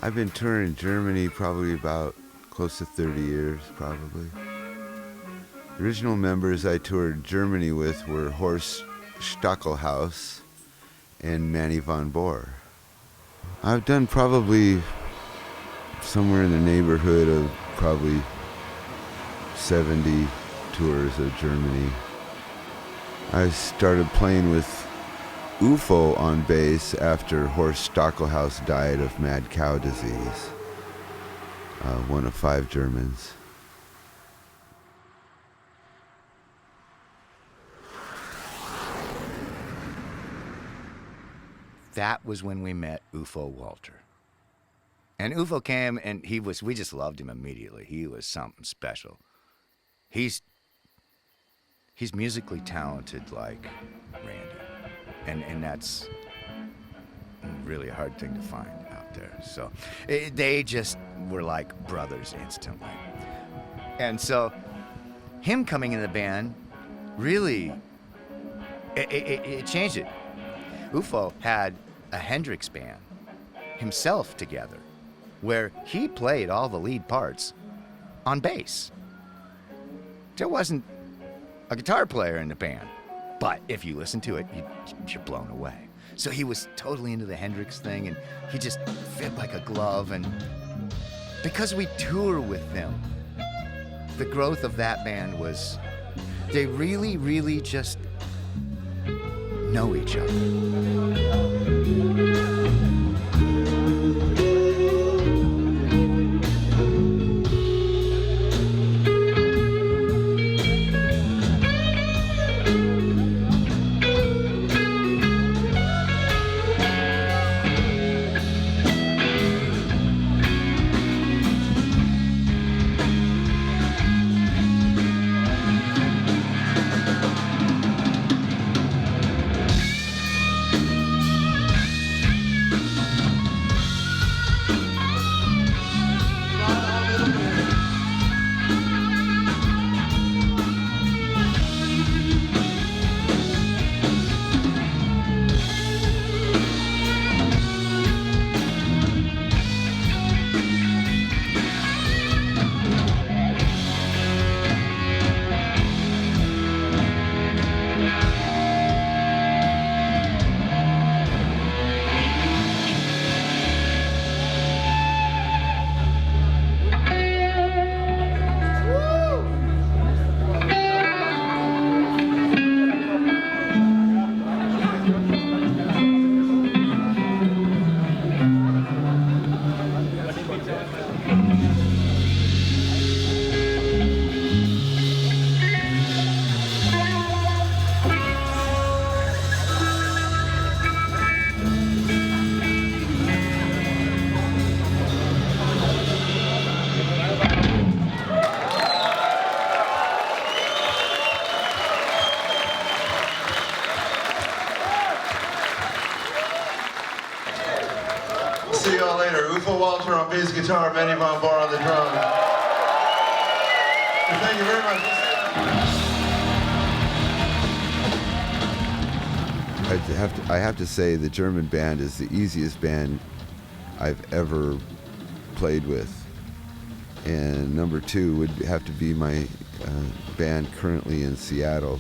I've been touring Germany probably about close to 30 years, probably. The original members I toured Germany with were Horst Stackelhaus and Manny von Bohr. I've done probably somewhere in the neighborhood of probably 70 tours of Germany. I started playing with UFO on bass after Horst Stackelhaus died of mad cow disease, one of 5 Germans. That was when we met UFO Walter. And UFO came and we just loved him immediately. He was something special. He's musically talented like Randy. And that's really a hard thing to find out there. So they just were like brothers instantly. And so him coming in the band really, it changed it. UFO had a Hendrix band himself together where he played all the lead parts on bass. There wasn't a guitar player in the band. But if you listen to it, you're blown away. So he was totally into the Hendrix thing, and he just fit like a glove. And because we tour with them, the growth of that band was, they really, really just know each other. see y'all later. Ufo Walter on bass guitar, Manny Von Bar on the drums. Thank you very much. I have to say the German band is the easiest band I've ever played with. And number two would have to be my band currently in Seattle.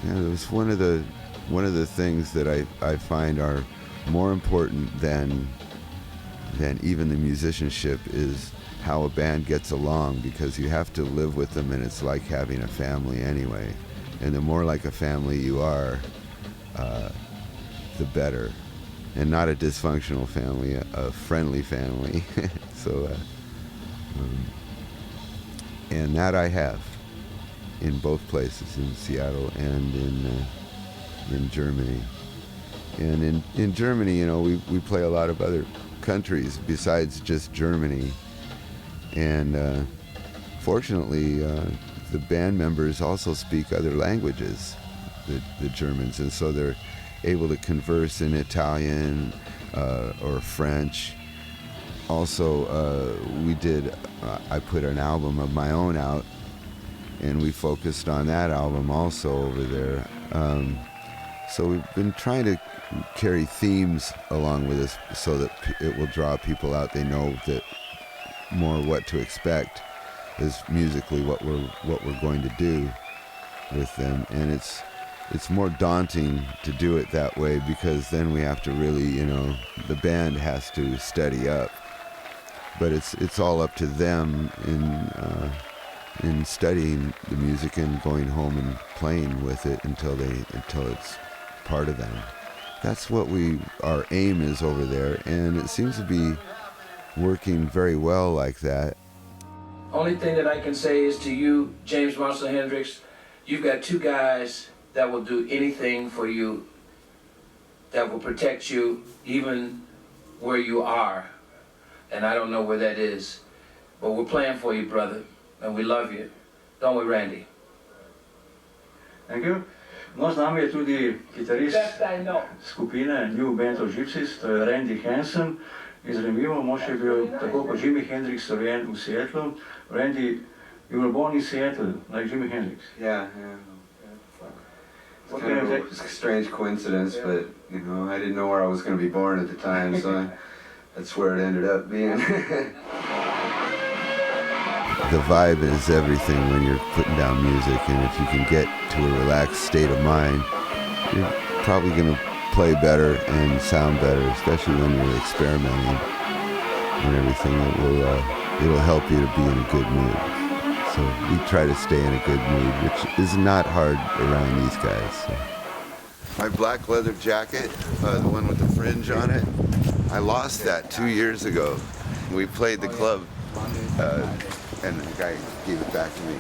It was one of the things that I find are more important than even the musicianship is how a band gets along, because you have to live with them and it's like having a family anyway. And the more like a family you are, the better. And not a dysfunctional family, a friendly family. And that I have in both places, in Seattle and in Germany. And in Germany, we play a lot of other countries besides just Germany. And fortunately, the band members also speak other languages, the Germans, and so they're able to converse in Italian or French. Also, I put an album of my own out, and we focused on that album also over there. So we've been trying to carry themes along with us so that it will draw people out. They know that more what to expect is musically what we're going to do with them, and it's more daunting to do it that way, because then we have to really, the band has to steady up. But it's all up to them in studying the music and going home and playing with it until it's part of them. That's what our aim is over there, and it seems to be working very well like that. Only thing that I can say is to you, James Marshall Hendrix, you've got two guys that will do anything for you, that will protect you even where you are. And I don't know where that is, but we're playing for you, brother, and we love you. Don't we, Randy? Thank you. No, z nami je tudi kitarist skupine New Band of Gypsies, to je Randy Hansen. In zanimivo, mož je bil tako kot Jimi Hendrix rojen v Seattlu. Randy, you were born in Seattle, like Jimi Hendrix. Yeah. It's kind of a strange coincidence, but I didn't know where I was going to be born at the time, so that's where it ended up being. The vibe is everything when you're putting down music, and if you can get to a relaxed state of mind, you're probably going to play better and sound better, especially when you're experimenting and everything. It'll help you to be in a good mood. So we try to stay in a good mood, which is not hard around these guys. So. My black leather jacket, the one with the fringe on it, I lost that 2 years ago. We played the club, and the guy gave it back to me.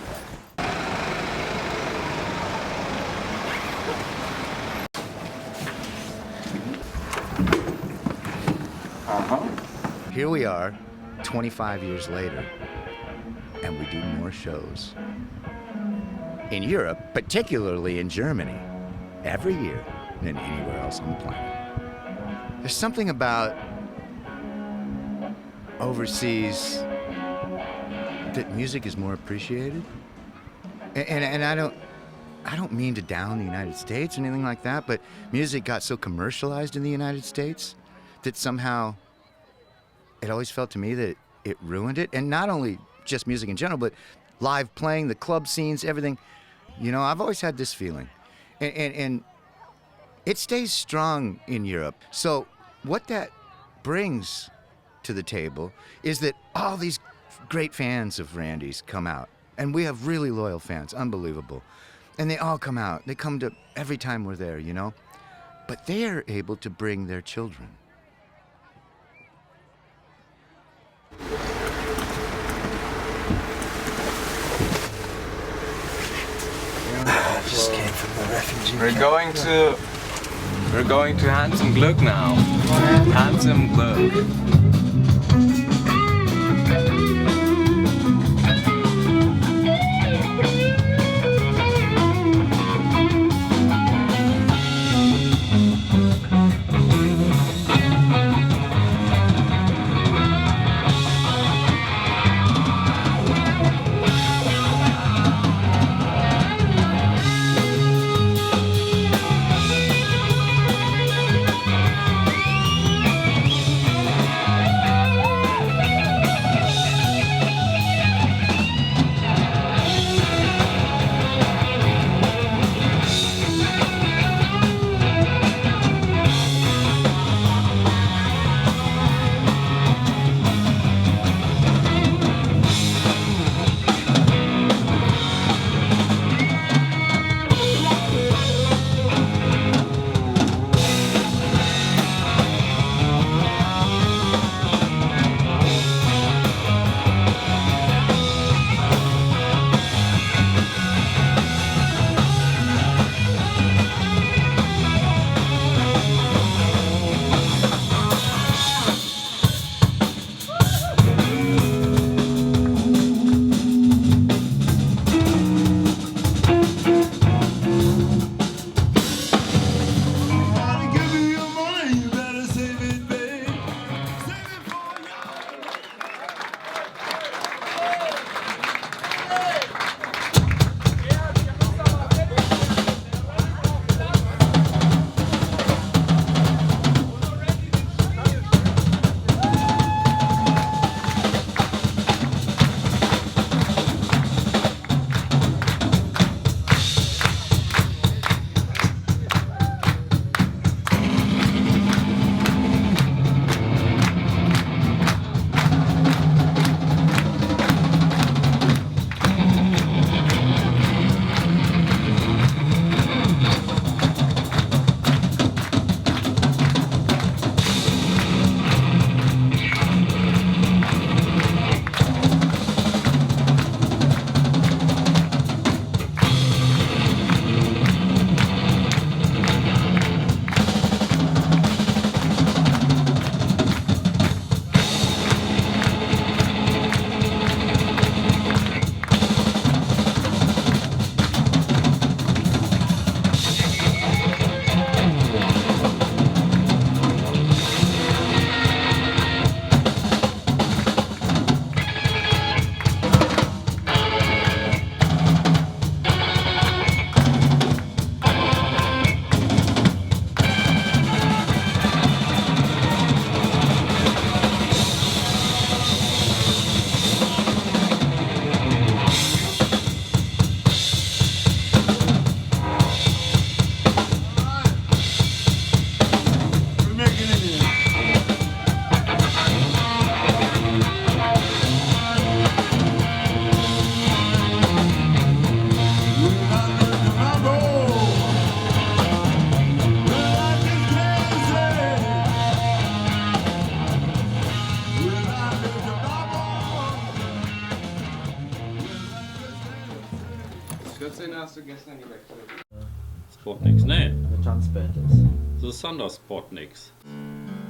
Here we are, 25 years later, and we do more shows. In Europe, particularly in Germany, every year than anywhere else on the planet. There's something about overseas that music is more appreciated. And I don't mean to down the United States or anything like that, but music got so commercialized in the United States that somehow it always felt to me that it ruined it. And not only just music in general, but live playing, the club scenes, everything. I've always had this feeling. And it stays strong in Europe. So what that brings to the table is that all these great fans of Randy's come out. And we have really loyal fans, unbelievable. And they all come out. They come to every time we're there, But they are able to bring their children. Just came from the refugee We're camp. going to Handsome Glück now. Handsome Glück. Spotniks, nej. Tanzbands. The Thunder Spotniks.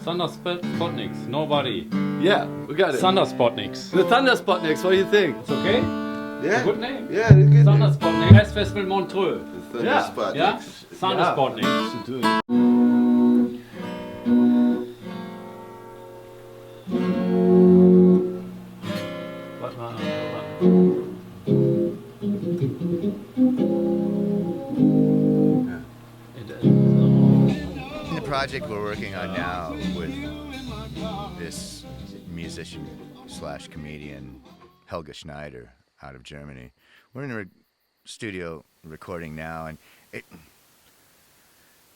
Thunder Spotniks, nobody. Yeah, we got it. Thunder Spotniks. The Thunder Spotniks, what do you think? It's okay? Yeah. Good name. Yeah, it's a good Thunder name. Spotniks. Fest Festival Montreux. The Thunder Yeah. Spotniks. Yeah? Thunder Yeah. Spotniks. Should do it. Warte mal. The project we're working on now with this musician slash comedian Helga Schneider out of Germany. We're in a studio recording now, and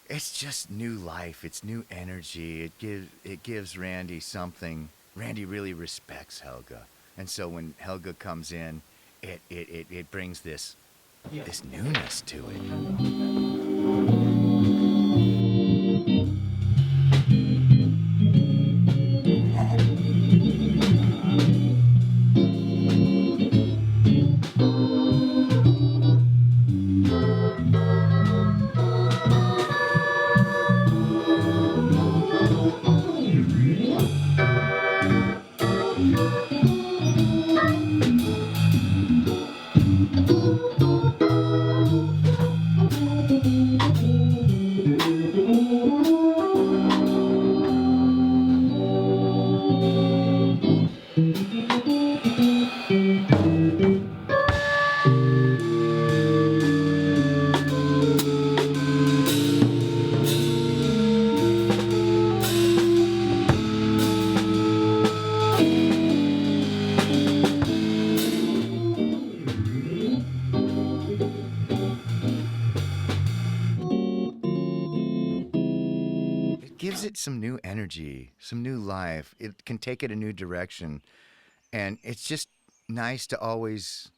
it's just new life. It's new energy. It gives Randy something. Randy really respects Helga, and so when Helga comes in, it brings this newness to it. Gives it some new energy, some new life. It can take it a new direction. And it's just nice to always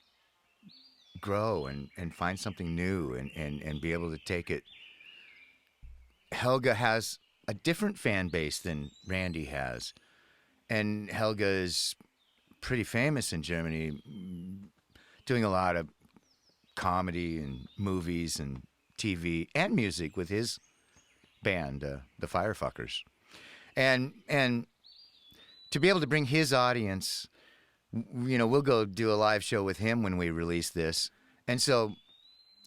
grow and find something new and be able to take it. Helga has a different fan base than Randy has. And Helga is pretty famous in Germany, doing a lot of comedy and movies and TV and music with his band, the Firefuckers, and to be able to bring his audience, you know, we'll go do a live show with him when we release this, and so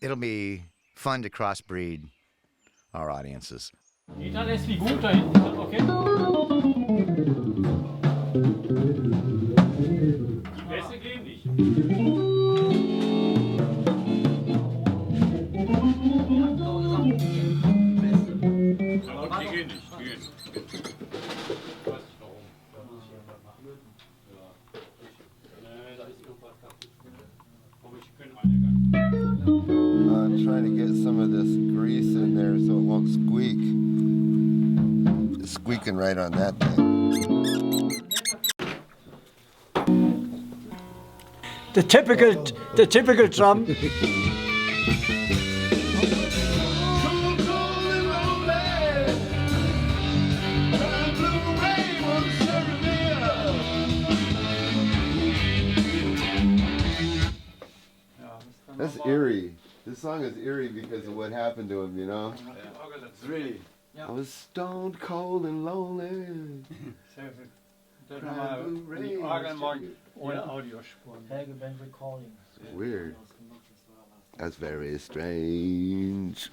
it'll be fun to crossbreed our audiences. Geht alles wie gut da hinten, ist das okay? Die Bässe gehen nicht. Die gehen nicht, die gehen nicht. Ich weiß nicht warum. Da muss ich einfach machen. Ja. Nee, da ist irgendwas kaputt. Aber ich kann alle gar nicht. Trying to get some of this grease in there so it won't squeak. It's squeaking right on that thing. The typical drum. That's eerie. This song is eerie because of what happened to him, you know? It's really. I was stoned, cold, and lonely. Ohne Audiospuren. Helga Band Recording. Weird. That's very strange.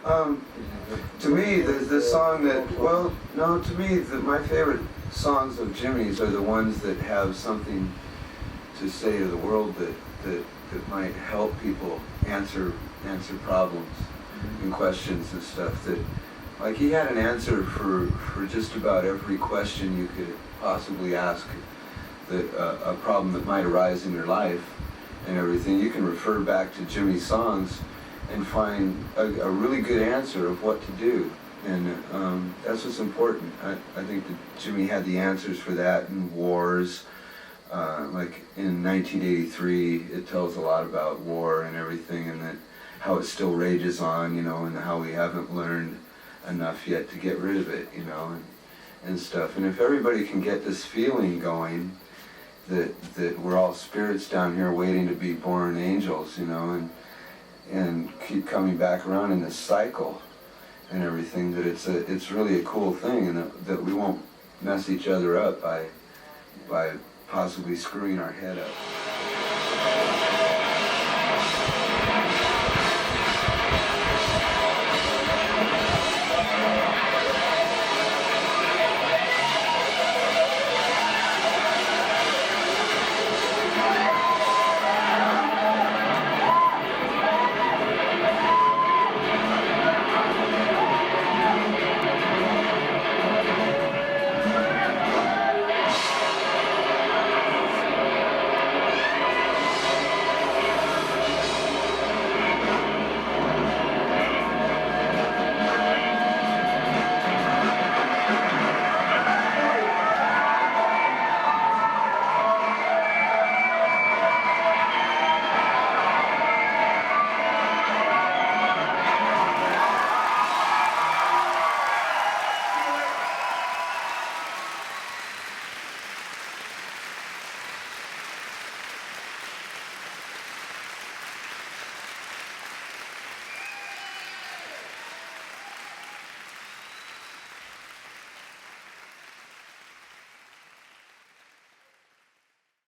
To me, the song that, well, no, to me, my favorite songs of Jimi's are the ones that have something to say to the world that might help people answer problems and questions and stuff. That, like, he had an answer for just about every question you could possibly ask, a problem that might arise in your life and everything. You can refer back to Jimi's songs and find a really good answer of what to do. And that's what's important. I think that Jimi had the answers for that in wars. Like in 1983, it tells a lot about war and everything, and that how it still rages on, you know, and how we haven't learned enough yet to get rid of it, you know, and stuff. And if everybody can get this feeling going that we're all spirits down here waiting to be born angels, you know, and keep coming back around in this cycle and everything, that it's really a cool thing, and that we won't mess each other up by possibly screwing our head up.